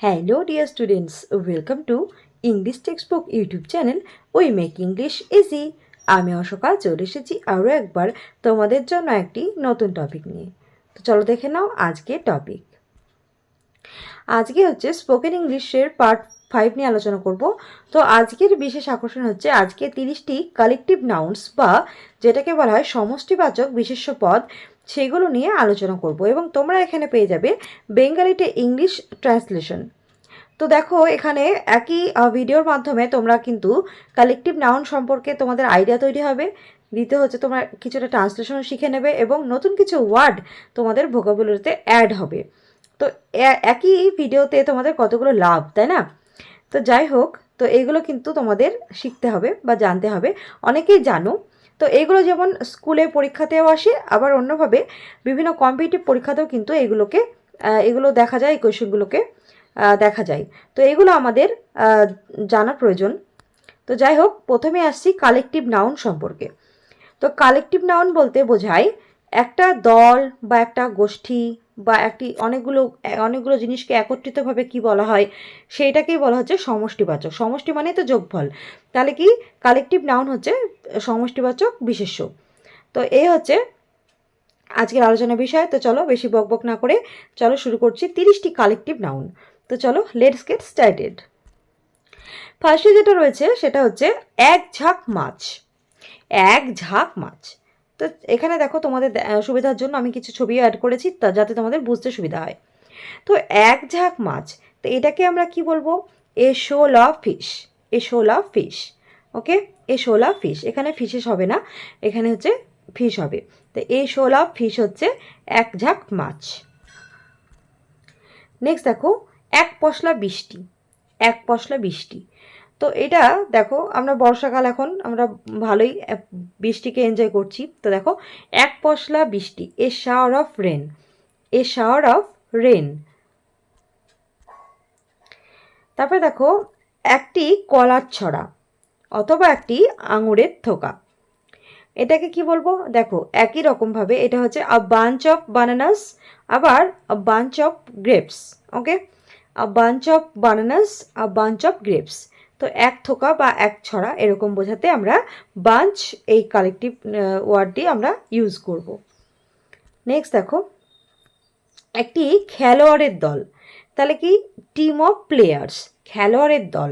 Hello dear students, welcome to English Textbook YouTube channel We Make English Easy। আমি অশোকা চলে এসেছি আরও একবার তোমাদের জন্য একটি নতুন টপিক নিয়ে। তো চলো দেখে নাও আজকে টপিক। আজকে হচ্ছে স্পোকেন ইংলিশের পার্ট 5 নিয়ে আলোচনা করব। তো আজকের বিশেষ আকর্ষণ হচ্ছে আজকে 30টি কালেকটিভ নাউন্স বা যেটাকে বলা হয় সমষ্টিবাচক বিশেষ্য পদ সেগুলো নিয়ে আলোচনা করব এবং তোমরা এখানে পেয়ে যাবে বেঙ্গলিতে ইংলিশ ট্রান্সলেশন। তো দেখো এখানে একই ভিডিওর মাধ্যমে তোমরা কিন্তু কালেকটিভ নাউন সম্পর্কে তোমাদের আইডিয়া তৈরি হবে, দ্বিতীয় হচ্ছে তোমরা কিছুটা ট্রান্সলেশনও শিখে নেবে এবং নতুন কিছু ওয়ার্ড তোমাদের ভোকাবুলারিতে অ্যাড হবে। তো একই ভিডিওতে তোমাদের কতগুলো লাভ, তাই না? তো যাই হোক, তো এইগুলো কিন্তু তোমাদের শিখতে হবে বা জানতে হবে। অনেকেই জানো, তো এইগুলো যেমন স্কুলে পরীক্ষাতেও আসে, আবার অন্যভাবে বিভিন্ন কম্পিটিটিভ পরীক্ষাতেও কিন্তু এগুলো দেখা যায়, এই কোয়েশ্চেনগুলোকে দেখা যায়। তো এগুলো আমাদের জানা প্রয়োজন। তো যাই হোক, প্রথমে আসছি কালেকটিভ নাউন সম্পর্কে। তো কালেকটিভ নাউন বলতে বোঝায় একটা দল বা একটা গোষ্ঠী বা অনেকগুলো জিনিসকে একত্রিতভাবে কি বলা হয় সেইটাকেই বলা হচ্ছে সমষ্টিবাচক। সমষ্টি মানে তো যোগফল, তাহলে কি কালেকটিভ নাউন হচ্ছে সমষ্টিবাচক বিশেষ্য। তো এই হচ্ছে আজকের আলোচনার বিষয়। তো চলো বেশি বকবক না করে চলো শুরু করছি 30টি কালেকটিভ নাউন। তো চলো লেটস গেট স্টার্টেড। ফার্স্টে যেটা রয়েছে সেটা হচ্ছে এক ঝাঁক মাছ। এক ঝাঁক মাছ। তো এখানে দেখো তোমাদের সুবিধার জন্য আমি কিছু ছবি অ্যাড করেছি যাতে তোমাদের বুঝতে সুবিধা হয়। তো এক ঝাঁক মাছ, তো এটাকে আমরা কি বলবো? এ শোল অফ ফিশ। এ শোল অফ ফিশ। ওকে, এ শোল অফ ফিশ। এখানে ফিশেস হবে না, এখানে হচ্ছে ফিশ হবে। তো এ শোল অফ ফিশ হচ্ছে এক ঝাঁক মাছ। নেক্সট দেখো এক পশলা বৃষ্টি। এক পশলা বৃষ্টি। তো এটা দেখো আমরা বর্ষাকাল, এখন আমরা ভালোই বৃষ্টিকে এনজয় করছি। তো দেখো এক পশলা বৃষ্টি, a shower of rain. A shower of rain. তারপরে দেখো একটি কলার ছড়া অথবা একটি আঙুরের থোকা। এটাকে কি বলবো? দেখো একই রকমভাবে এটা হচ্ছে আ বাঞ্চ অফ বানানাস, আবার a bunch of grapes. Okay, a bunch of bananas, a bunch of grapes. তো এক থোকা বা এক ছড়া এরকম বোঝাতে আমরা বাঞ্চ এই কালেকটিভ ওয়ার্ডটি আমরা ইউজ করব। নেক্সট দেখো একটি খেলোয়াড়ের দল, তাহলে কি টিম অফ প্লেয়ার্স। খেলোয়াড়ের দল,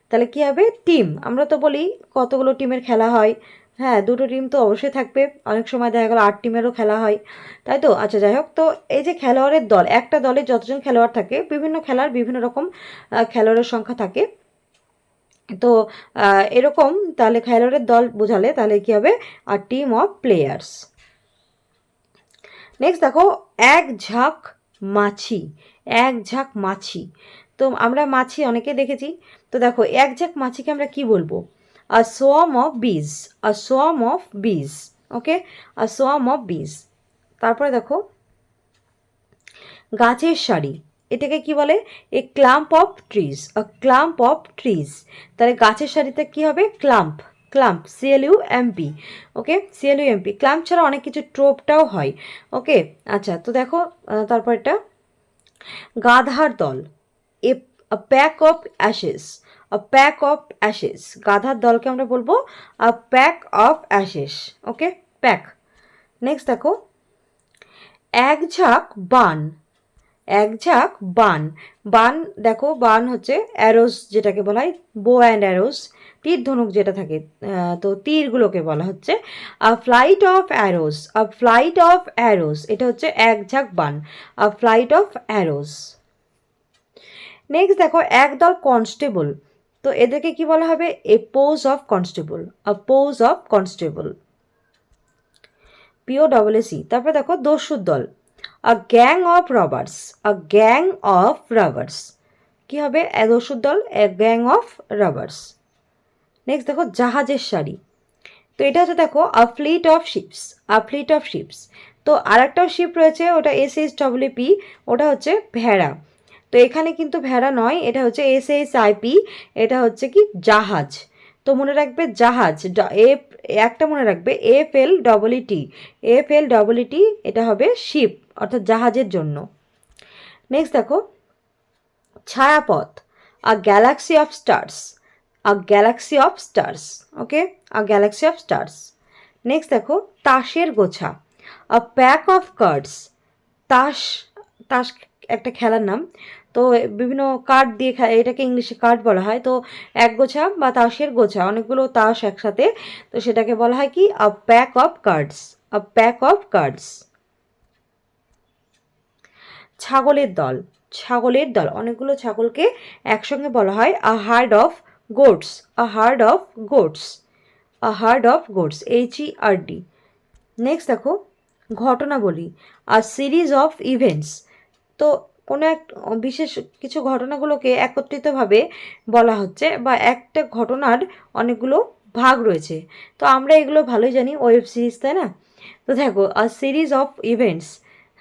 তাহলে কি হবে? টিম। আমরা তো বলি কতগুলো টিমের খেলা হয়, হ্যাঁ দুটো টিম তো অবশ্যই থাকবে, অনেক সময় দেখা গেল 8 টিমেরও খেলা হয়, তাই তো? আচ্ছা যাই হোক, তো এই যে খেলোয়াড়ের দল, একটা দলে যতজন খেলোয়াড় থাকে, বিভিন্ন খেলার বিভিন্ন রকম খেলোয়াড়ের সংখ্যা থাকে। তো এরকম তাহলে খেলোয়াড়ের দল বোঝালে তাহলে কি হবে? আর টিম অফ প্লেয়ার্স। নেক্সট দেখো এক ঝাঁক মাছি। এক ঝাঁক মাছি। তো আমরা মাছি অনেকে দেখেছি। তো দেখো এক ঝাঁক মাছিকে আমরা কি বলবো? আ সোয়াম অফ বিজ। আ সোয়াম অফ বিজ। ওকে, আ সোয়াম অফ বিজ। তারপরে দেখো গাছের সারি, এটাকে কি বলে? A clump of trees. A clump of trees. তাহলে গাছের সারিতে কি হবে? Clump. Clump, CLUMP। Okay, CLUMP। Clump ছাড়া অনেক কিছু ট্রোপটাও হয়। ওকে, আচ্ছা তো দেখো তারপর এটা গাধার দল, a pack of Ashes. A pack of Ashes. গাধার দলকে আমরা বলবো আ pack of Ashes. Okay, pack. Next দেখো এক ঝাঁক বান। এক ঝাঁক বান। বান দেখো, বান হচ্ছে অ্যারোস, যেটাকে বলা হয় বো অ্যান্ড অ্যারোস, তীর ধনুক যেটা থাকে, তো তীরগুলোকে বলা হচ্ছে a flight of arrows. A flight of arrows, এটা হচ্ছে এক ঝাঁক বান, a flight of arrows. Next দেখো একদল কনস্টেবল, তো এদেরকে কি বলা হবে? A posse of constable. A posse of constable. POSSE। তারপরে দেখো দস্যুর দল, a gang of robbers. A gang of robbers. কি হবে? দস্যুর দল, a gang of robbers. Next দেখো জাহাজের সারি, তো এটা হচ্ছে দেখো a fleet of ships. A fleet of ships. তো আর একটাও শিপ রয়েছে, ওটা SHWP, ওটা হচ্ছে ভেড়া। তো এখানে কিন্তু ভেড়া নয়, এটা হচ্ছে SHIP, এটা হচ্ছে কি জাহাজ। তো মনে রাখবে জাহাজ, একটা মনে রাখবে FLEET। FLEET, এটা হবে শিপ অর্থাৎ জাহাজের জন্য। নেক্সট দেখো ছায়াপথ, a galaxy of stars, a galaxy of stars, okay, a galaxy of stars. Next দেখো তাসের গোছা, আ প্যাক অফ কার্ডস। তাস, তাস একটা খেলার নাম। তো বিভিন্ন কার্ড দিয়ে এটাকে ইংলিশে কার্ড বলা হয়। তো এক গোছা বা তাসের গোছা, অনেকগুলো তাস একসাথে, তো সেটাকে বলা হয় কি, a pack of cards, a pack of cards. ছাগলের দল, ছাগলের দল, অনেকগুলো ছাগলকে একসঙ্গে বলা হয় a herd of goats, a herd of goats, a herd of goats, HERD। Next দেখো ঘটনাবলী, আ সিরিজ অফ ইভেন্টস। তো কোনো এক বিশেষ কিছু ঘটনাগুলোকে একত্রিতভাবে বলা হচ্ছে, বা একটা ঘটনার অনেকগুলো ভাগ রয়েছে। তো আমরা এগুলো ভালোই জানি, ওয়েব সিরিজ, তাই না? তো দেখো আ সিরিজ অফ ইভেন্টস,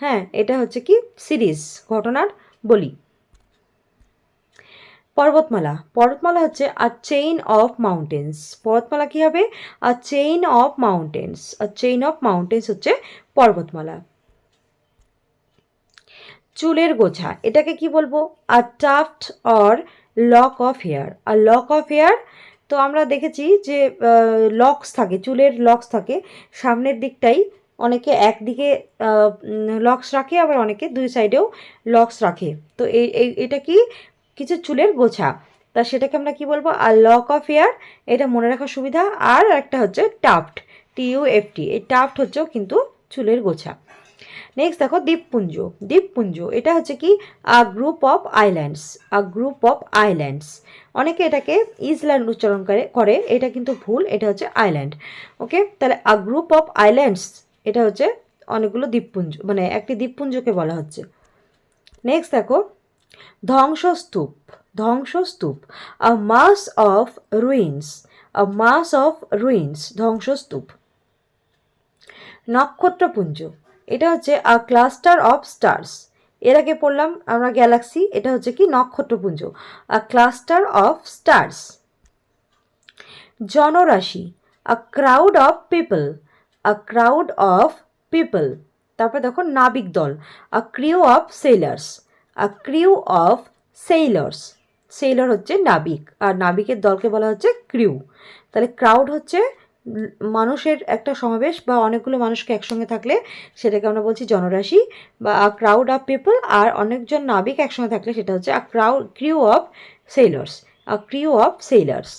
হ্যাঁ এটা হচ্ছে কি সিরিজ, ঘটনার বলি। পর্বতমালা, পর্বতমালা হচ্ছে আ চেইন অফ মাউন্টেন্স। পর্বতমালা কী হবে? A chain of mountains, a chain of mountains হচ্ছে পর্বতমালা। চুলের গোছা, এটাকে কি বলবো? A tuft or lock of hair, a lock of hair. তো আমরা দেখেছি যে লকস থাকে, চুলের লকস থাকে সামনের দিকটাই, অনেকে একদিকে লকস রাখে, আবার অনেকে দুই সাইডেও লকস রাখে। তো এটা কি কিছু চুলের গোছা, তা সেটাকে আমরা কি বলবো? আর লক অফ হেয়ার, এটা মনে রাখার সুবিধা। আর একটা হচ্ছে টাফট, TUFT, এই টাফট হচ্ছেও কিন্তু চুলের গোছা। নেক্সট দেখো দ্বীপপুঞ্জ, দ্বীপপুঞ্জ এটা হচ্ছে কি a group of islands, a group of islands. অনেকে এটাকে ইসল্যান্ড উচ্চারণ করে, এটা কিন্তু ভুল, এটা হচ্ছে আইল্যান্ড। ওকে, তাহলে আ গ্রুপ অফ আইল্যান্ডস, এটা হচ্ছে অনেকগুলো দ্বীপপুঞ্জ, মানে একটি দ্বীপপুঞ্জকে বলা হচ্ছে। নেক্সট দেখো ধ্বংসস্তূপ, ধ্বংসস্তূপ, a mass of ruins, a mass of ruins, ধ্বংসস্তূপ। নক্ষত্রপুঞ্জ, এটা হচ্ছে আ ক্লাস্টার অফ স্টার্স। এর আগে পড়লাম আমরা গ্যালাক্সি, এটা হচ্ছে কি নক্ষত্রপুঞ্জ, আ ক্লাস্টার অফ স্টার্স। জনরাশি, a crowd of people, a crowd of people. তারপর দেখো নাবিক দল, a crew of sailors, a crew of sailors. Sailor হচ্ছে নাবিক, আর নাবিকের দলকে বলা হচ্ছে ক্রিউ। তাহলে ক্রাউড হচ্ছে মানুষের একটা সমাবেশ, বা অনেকগুলো মানুষকে একসঙ্গে থাকলে সেটাকে আমরা বলছি জনরাশি, বা আ ক্রাউড অফ পিপল। আর অনেকজন নাবিক একসঙ্গে থাকলে সেটা হচ্ছে a crew of sailors, a crew of sailors.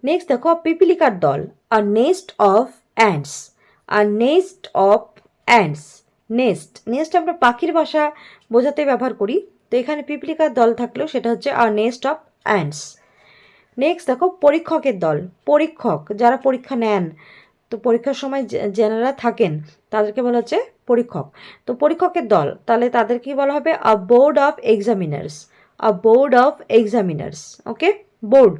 Next দেখো পিপিলিকার দল, a nest of ants, a nest of ants. Nest, nest আমরা পাখির বাসা বোঝাতে ব্যবহার করি, তো এখানে পিপিলিকার দল থাকলেও সেটা হচ্ছে আ নেস্ট অফ অ্যান্টস। নেক্সট দেখো পরীক্ষকের দল, পরীক্ষক যারা পরীক্ষা নেন, তো পরীক্ষার সময় যারা থাকেন তাদেরকে বলা হচ্ছে পরীক্ষক। তো পরীক্ষকের দল, তাহলে তাদেরকে বলা হবে a board of examiners, a board of examiners, okay, board.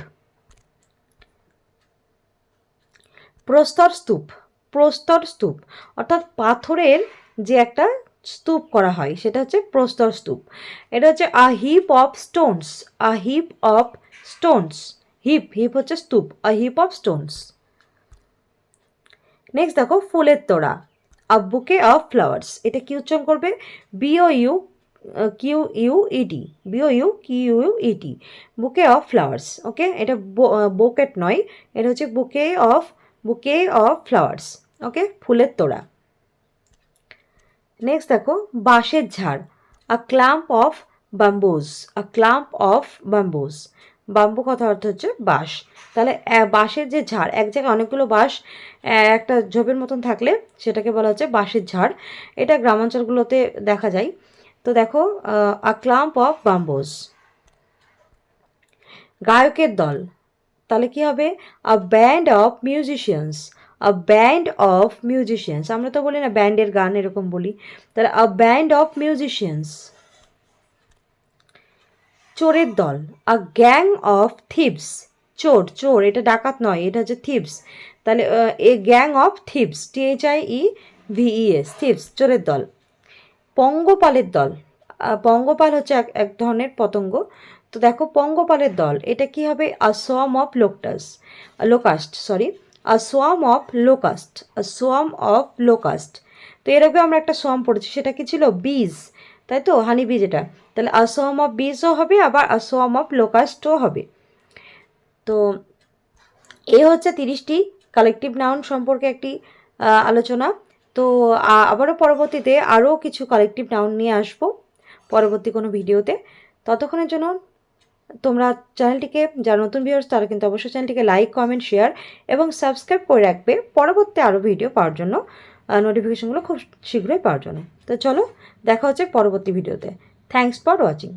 প্রস্তর স্তূপ, প্রস্তর স্তূপ অর্থাৎ পাথরের যে একটা স্তূপ করা হয় সেটা হচ্ছে প্রস্তর স্তূপ। এটা হচ্ছে a heap of stones, a heap of stones, heap, heap হচ্ছে স্তূপ, a heap of stones. Next দেখো ফুলের তোড়া, আ বুকে অফ ফ্লাওয়ার্স। এটা কি উচ্চারণ করবে? BOUQUET, BOUQUET, বুকে অফ ফ্লাওয়ার্স। ওকে, এটা বোকেট নয়, এটা হচ্ছে বুকে অফ ফ্লাওয়ার্স। ওকে, ফুলের তোড়া। নেক্সট দেখো বাঁশের ঝাড়, a clump of bamboos, a clump of bamboos. Bamboo কথা অর্থ হচ্ছে বাঁশ। তাহলে বাঁশের যে ঝাড়, এক জায়গায় অনেকগুলো বাঁশ একটা ঝোপের মতন থাকলে সেটাকে বলা হচ্ছে বাঁশের ঝাড়। এটা গ্রামাঞ্চলগুলোতে দেখা যায়। তো দেখো আ ক্লাম্প অফ বাম্বুজ। গায়কের দল, তাহলে কি হবে? A band of musicians, a band of musicians. আমরা তো বলি না ব্যান্ডের গান, এরকম বলি। তাহলে আ ব্যান্ড অফ মিউজিশিয়ানস। চোরের দল, আ গ্যাং অফ থিভস। চোর, চোর এটা ডাকাত নয়, এটা হচ্ছে থিভস। তাহলে এ gang of thieves, THIEVES, thieves, চোরের দল। পঙ্গপালের দল, পঙ্গপাল হচ্ছে এক এক ধরনের পতঙ্গ। তো দেখো পঙ্গপালের দল, এটা কি হবে? A swarm of locust, sorry, a swarm of locust, a swarm of locust. তো এর আগে আমরা একটা সোয়াম পড়েছি, সেটা কি ছিল? বিজ। তাই তো, হানি বি যেটা, তাহলে আ সোয়ার্ম অফ বিজও হবে, আবার আ সোয়ার্ম অফ লোকাস্টও হবে। তো এই হচ্ছে 30টি কালেকটিভ নাউন সম্পর্কে একটি আলোচনা। তো আবারও পরবর্তীতে আরও কিছু কালেকটিভ নাউন নিয়ে আসবো পরবর্তী কোনো ভিডিওতে। ততক্ষণের জন্য তোমরা চ্যানেলটিকে, যারা নতুন ভিউয়ার্স তারা কিন্তু অবশ্যই চ্যানেলটিকে লাইক, কমেন্ট, শেয়ার এবং সাবস্ক্রাইব করে রাখবে পরবর্তী আরও ভিডিও পাওয়ার জন্য, নোটিফিকেশনগুলো খুব শীঘ্রই পাওয়ার জন্য। তো চলো, দেখা হচ্ছে পরবর্তী ভিডিওতে। Thanks for watching.